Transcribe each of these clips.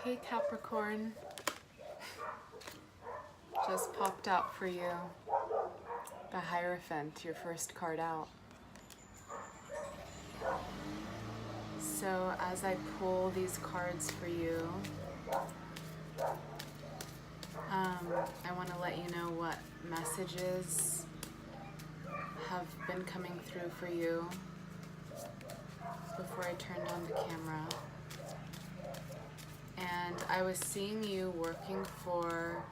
Hey Capricorn, just popped out for you. The Hierophant, your first card out. So as I pull these cards for you, I want to let you know what messages have been coming through for you before I turned on the camera. And I was seeing you working for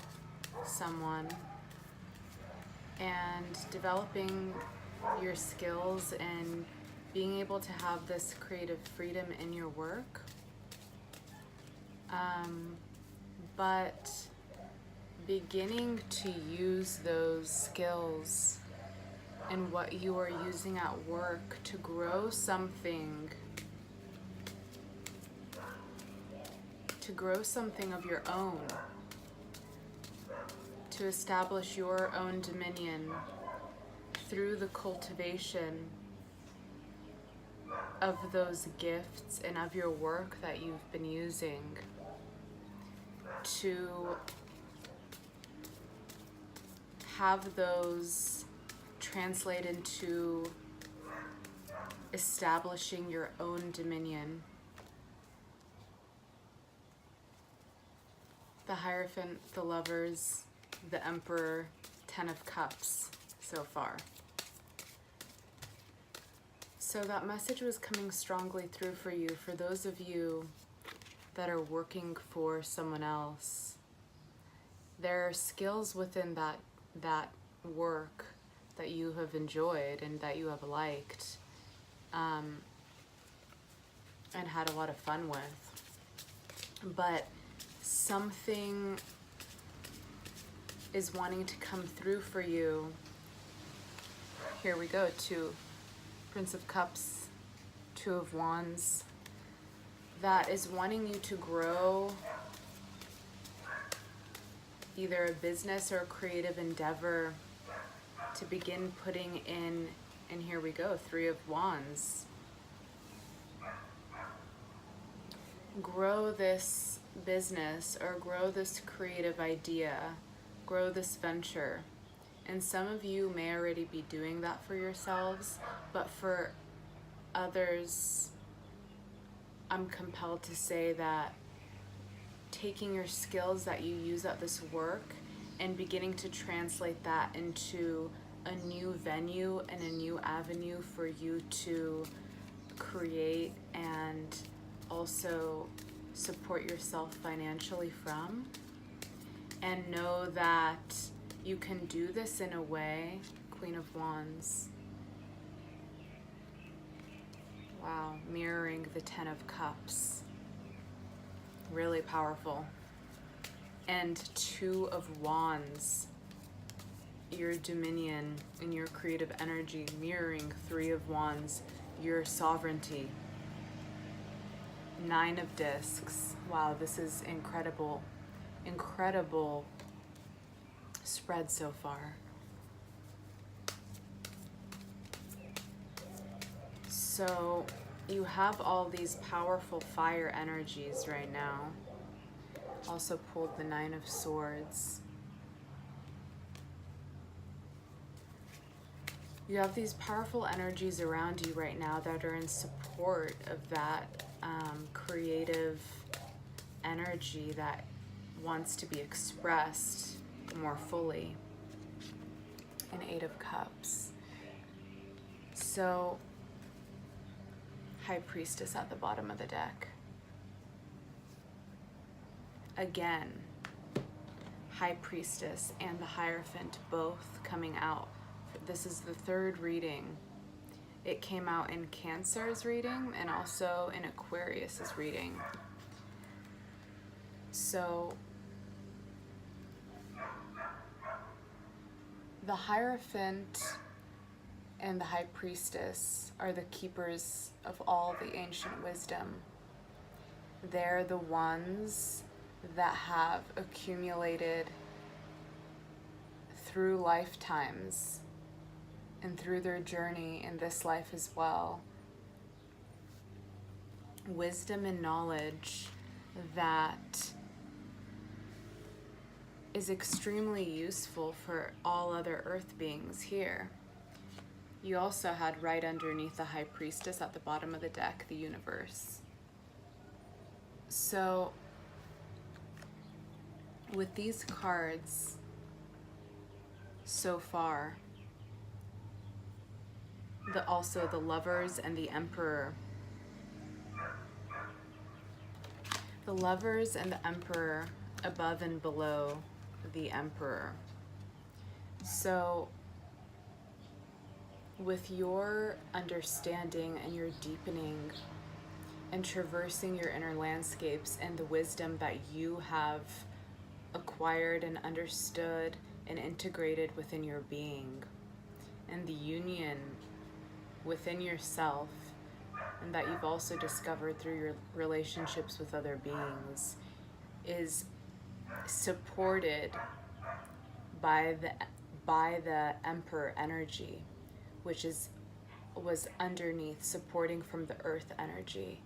someone and developing your skills and being able to have this creative freedom in your work. But beginning to use those skills and what you are using at work to grow something, of your own, to establish your own dominion through the cultivation of those gifts and of your work that you've been using to have those translate into establishing your own dominion. The Hierophant, the Lovers, the Emperor, 10 of Cups so far. So that message was coming strongly through for you, for those of you that are working for someone else. There are skills within that work that you have enjoyed and that you have liked and had a lot of fun with. But something is wanting to come through for you. Here we go, to Prince of Cups, 2 of Wands, that is wanting you to grow either a business or a creative endeavor, to begin putting in, and here we go, 3 of Wands. Grow this business or grow this creative idea, grow this venture. And some of you may already be doing that for yourselves, but for others, I'm compelled to say that taking your skills that you use at this work and beginning to translate that into a new venue and a new avenue for you to create and also support yourself financially from. And know that you can do this in a way, Queen of Wands. Wow, mirroring the 10 of Cups. Really powerful. And 2 of Wands, your dominion and your creative energy, mirroring 3 of Wands, your sovereignty. 9 of Discs. Wow, this is incredible. Incredible spread so far. So you have all these powerful fire energies right now. Also pulled the 9 of Swords. You have these powerful energies around you right now that are in support of that creative energy that wants to be expressed more fully. An 8 of Cups. So, High Priestess at the bottom of the deck. Again, High Priestess and the Hierophant both coming out. This is the 3rd reading. It came out in Cancer's reading and also in Aquarius's reading. So, the Hierophant and the High Priestess are the keepers of all the ancient wisdom. They're the ones that have accumulated through lifetimes and through their journey in this life as well, wisdom and knowledge that is extremely useful for all other earth beings here. You also had right underneath the High Priestess at the bottom of the deck, the universe. So, with these cards so far, also the Lovers and the Emperor. The Lovers and the Emperor above and below the Emperor. So, with your understanding and your deepening and traversing your inner landscapes and the wisdom that you have acquired and understood and integrated within your being, and the union within yourself, and that you've also discovered through your relationships with other beings, is supported by the Emperor energy, which was underneath, supporting from the earth energy.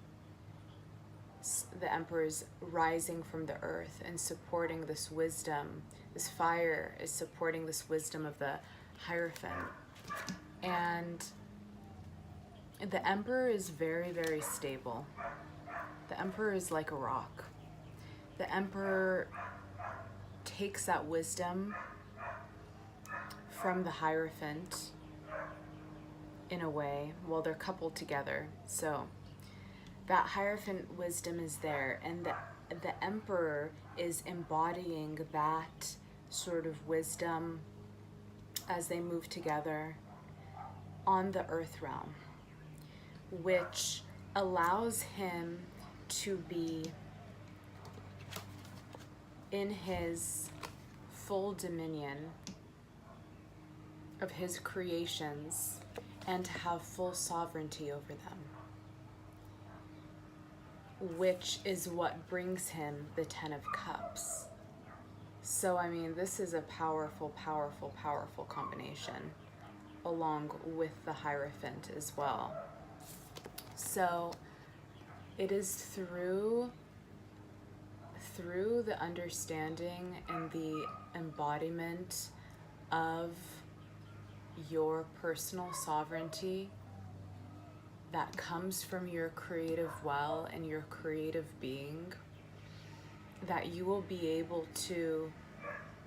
The Emperor's rising from the earth and supporting this wisdom. This fire is supporting this wisdom of the Hierophant. And the Emperor is very, very stable. The Emperor is like a rock. The Emperor takes that wisdom from the Hierophant in a way. Well, they're coupled together. So that Hierophant wisdom is there, and the Emperor is embodying that sort of wisdom as they move together on the earth realm, which allows him to be in his full dominion of his creations and to have full sovereignty over them, which is what brings him the Ten of Cups. So, I mean, this is a powerful, powerful, powerful combination, along with the Hierophant as well. So, it is through the understanding and the embodiment of your personal sovereignty that comes from your creative well and your creative being, that you will be able to,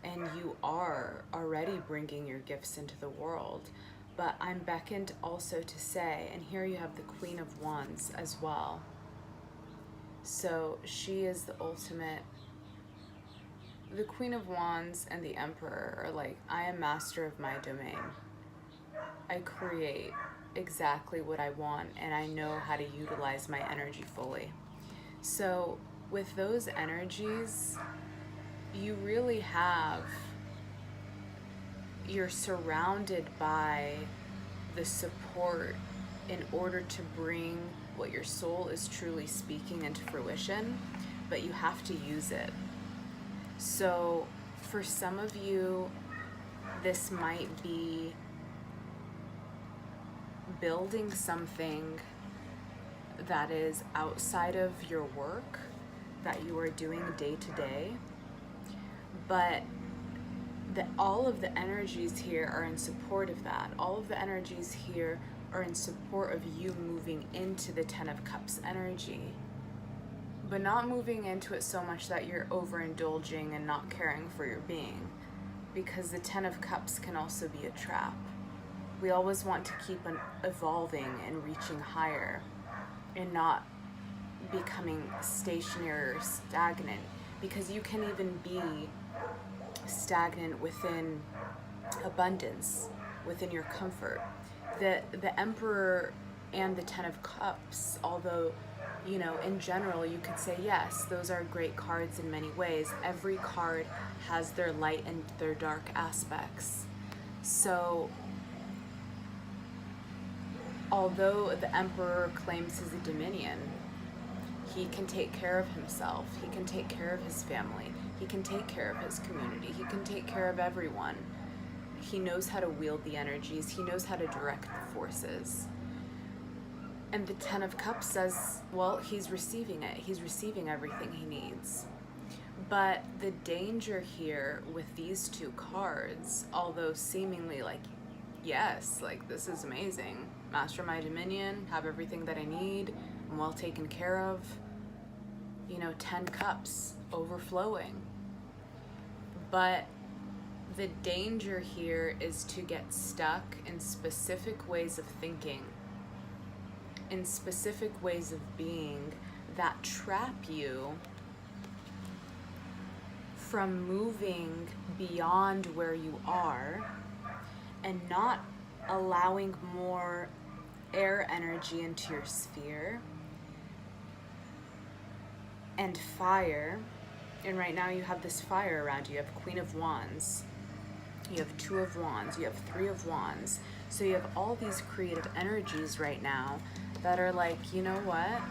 and you are already bringing your gifts into the world. But I'm beckoned also to say, and here you have the Queen of Wands as well. So she is the ultimate. The Queen of Wands and the Emperor are like, I am master of my domain. I create exactly what I want, and I know how to utilize my energy fully. So with those energies, you're surrounded by the support in order to bring what your soul is truly speaking into fruition, but you have to use it. So for some of you, this might be building something that is outside of your work that you are doing day to day, but all of the energies here are in support of that. All of the energies here are in support of you moving into the Ten of Cups energy, but not moving into it so much that you're overindulging and not caring for your being, because the Ten of Cups can also be a trap. We always want to keep evolving and reaching higher and not becoming stationary or stagnant, because you can even be stagnant within abundance, within your comfort. The Emperor and the Ten of Cups, although, you know, in general you could say yes, those are great cards in many ways. Every card has their light and their dark aspects. So although the Emperor claims his dominion, he can take care of himself, he can take care of his family, he can take care of his community, he can take care of everyone. He knows how to wield the energies, he knows how to direct the forces. And the Ten of Cups says, well, he's receiving it. He's receiving everything he needs. But the danger here with these two cards, although seemingly like, yes, like this is amazing. Master my dominion, have everything that I need, I'm well taken care of. You know, 10 cups overflowing. But the danger here is to get stuck in specific ways of thinking, in specific ways of being that trap you from moving beyond where you are and not allowing more air energy into your sphere and fire. And right now you have this fire around you. You have Queen of Wands, you have Two of Wands, you have Three of Wands. So you have all these creative energies right now that are like, you know what?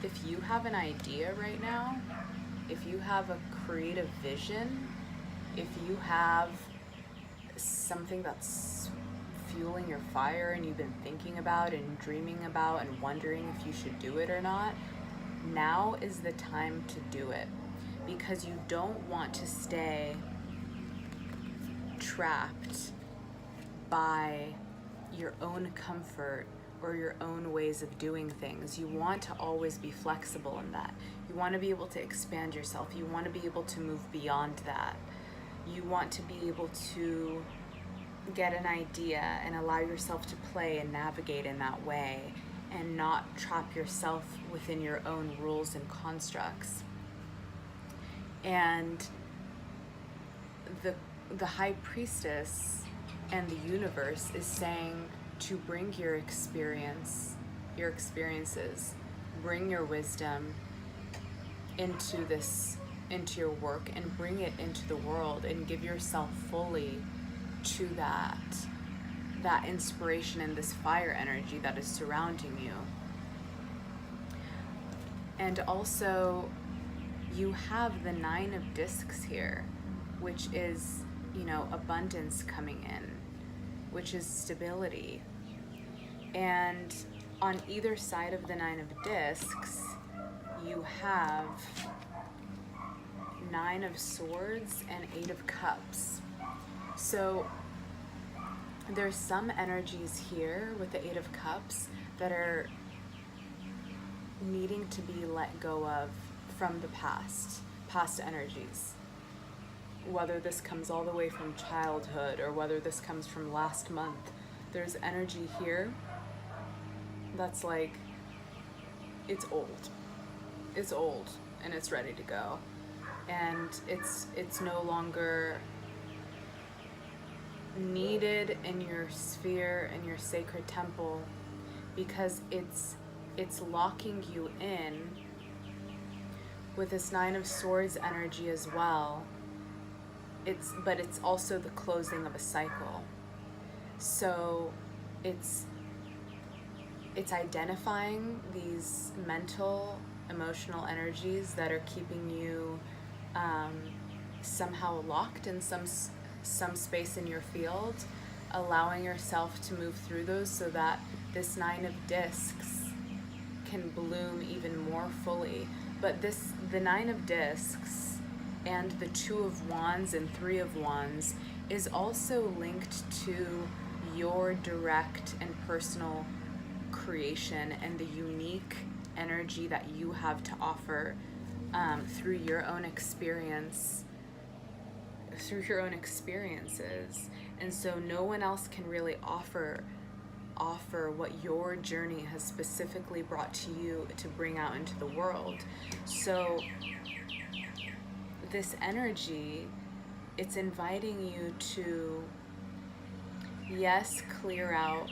If you have an idea right now, if you have a creative vision, if you have something that's fueling your fire and you've been thinking about and dreaming about and wondering if you should do it or not, now is the time to do it, because you don't want to stay trapped by your own comfort or your own ways of doing things. You want to always be flexible in that. You want to be able to expand yourself. You want to be able to move beyond that. You want to be able to get an idea and allow yourself to play and navigate in that way and not trap yourself within your own rules and constructs. And the High Priestess and the universe is saying to bring your experiences, bring your wisdom into your work and bring it into the world and give yourself fully to that inspiration and this fire energy that is surrounding you. And also you have the Nine of Discs here, which is, you know, abundance coming in, which is stability. And on either side of the Nine of Discs, you have Nine of Swords and Eight of Cups. So there's some energies here with the Eight of Cups that are needing to be let go of from the past energies. Whether this comes all the way from childhood or whether this comes from last month, there's energy here that's like, it's old and it's ready to go, and it's no longer needed in your sphere and your sacred temple, because it's locking you in with this Nine of Swords energy as well. But it's also the closing of a cycle. So it's identifying these mental, emotional energies that are keeping you somehow locked in some space in your field, allowing yourself to move through those so that this Nine of Discs can bloom even more fully. But the Nine of Discs and the Two of Wands and Three of Wands is also linked to your direct and personal creation and the unique energy that you have to offer through your own experiences. And so no one else can really offer what your journey has specifically brought to you to bring out into the world. So this energy, it's inviting you to, yes, clear out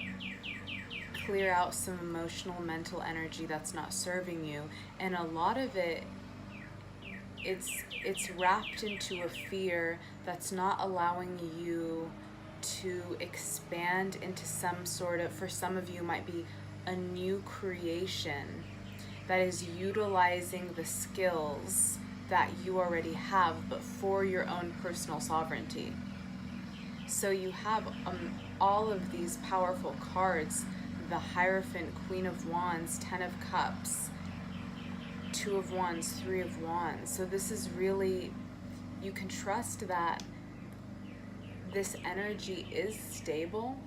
some emotional, mental energy that's not serving you. And a lot of it, it's wrapped into a fear that's not allowing you to expand into some sort of, for some of you might be a new creation that is utilizing the skills that you already have, but for your own personal sovereignty. So you have all of these powerful cards the Hierophant, Queen of Wands, 10 of Cups, 2 of Wands, 3 of Wands. So this is really, you can trust that this energy is stable,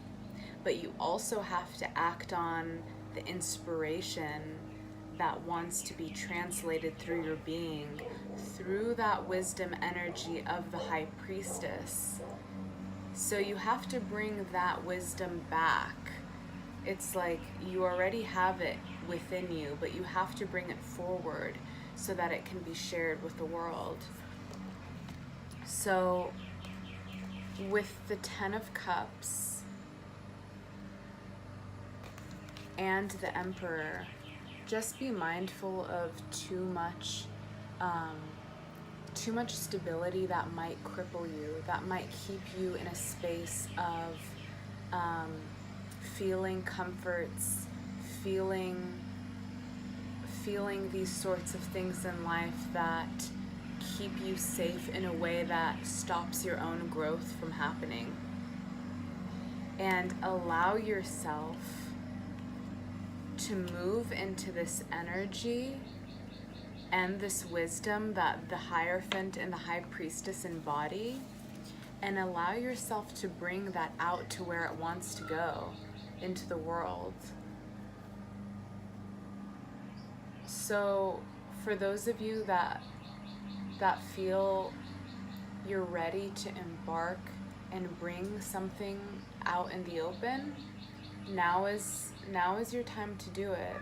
but you also have to act on the inspiration that wants to be translated through your being, through that wisdom energy of the High Priestess. So you have to bring that wisdom back. It's like you already have it within you, but you have to bring it forward so that it can be shared with the world. So with the 10 of Cups and the Emperor, just be mindful of too much stability that might cripple you, that might keep you in a space of feeling comforts, feeling these sorts of things in life that keep you safe in a way that stops your own growth from happening. And allow yourself to move into this energy and this wisdom that the Hierophant and the High Priestess embody, and allow yourself to bring that out to where it wants to go, into the world. So for those of you that feel you're ready to embark and bring something out in the open, now is your time to do it,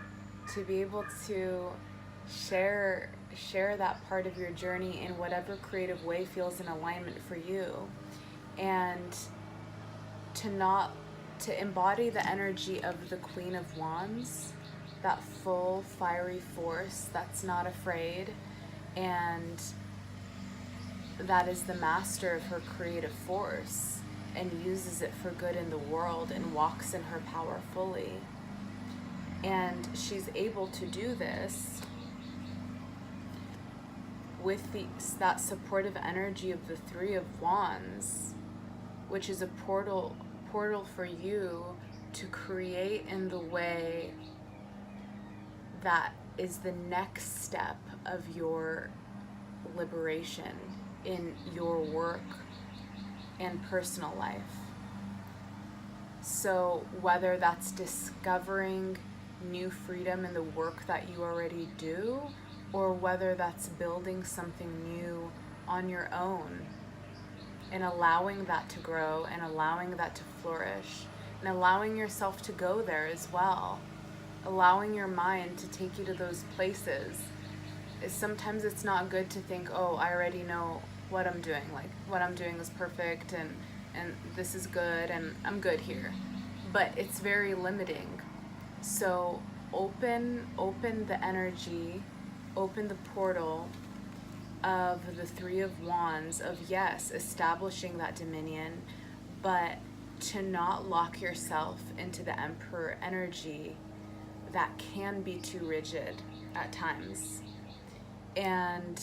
to be able to share that part of your journey in whatever creative way feels in alignment for you, and to embody the energy of the Queen of Wands, that full fiery force that's not afraid, and that is the master of her creative force and uses it for good in the world and walks in her power fully. And she's able to do this with that supportive energy of the 3 of Wands, which is a portal for you to create in the way that is the next step of your liberation in your work and personal life. So whether that's discovering new freedom in the work that you already do, or whether that's building something new on your own and allowing that to grow and allowing that to flourish and allowing yourself to go there as well, allowing your mind to take you to those places. Sometimes it's not good to think, oh, I already know what I'm doing, like what I'm doing is perfect and this is good and I'm good here, but it's very limiting. So open the energy, open the portal of the 3 of Wands, of yes, establishing that dominion, but to not lock yourself into the Emperor energy that can be too rigid at times and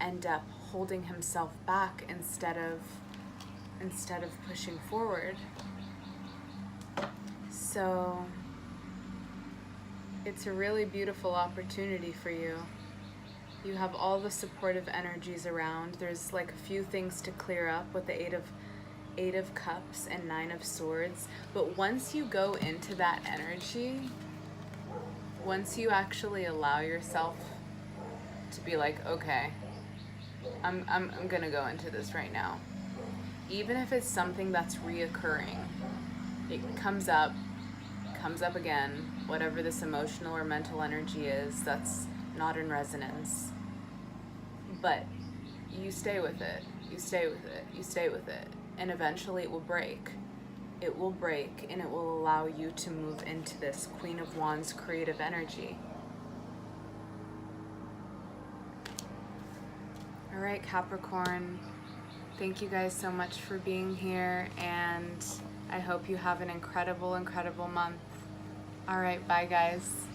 end up holding himself back instead of pushing forward. So it's a really beautiful opportunity for you. You have all the supportive energies around. There's like a few things to clear up with the 8 of Cups and 9 of Swords. But once you go into that energy, once you actually allow yourself to be like, okay, I'm gonna go into this right now. Even if it's something that's reoccurring, it comes up again, whatever this emotional or mental energy is that's not in resonance. But you stay with it, you stay with it, you stay with it, and eventually it will break. It will break and it will allow you to move into this Queen of Wands creative energy. All right, Capricorn, thank you guys so much for being here, and I hope you have an incredible, incredible month. All right, bye guys.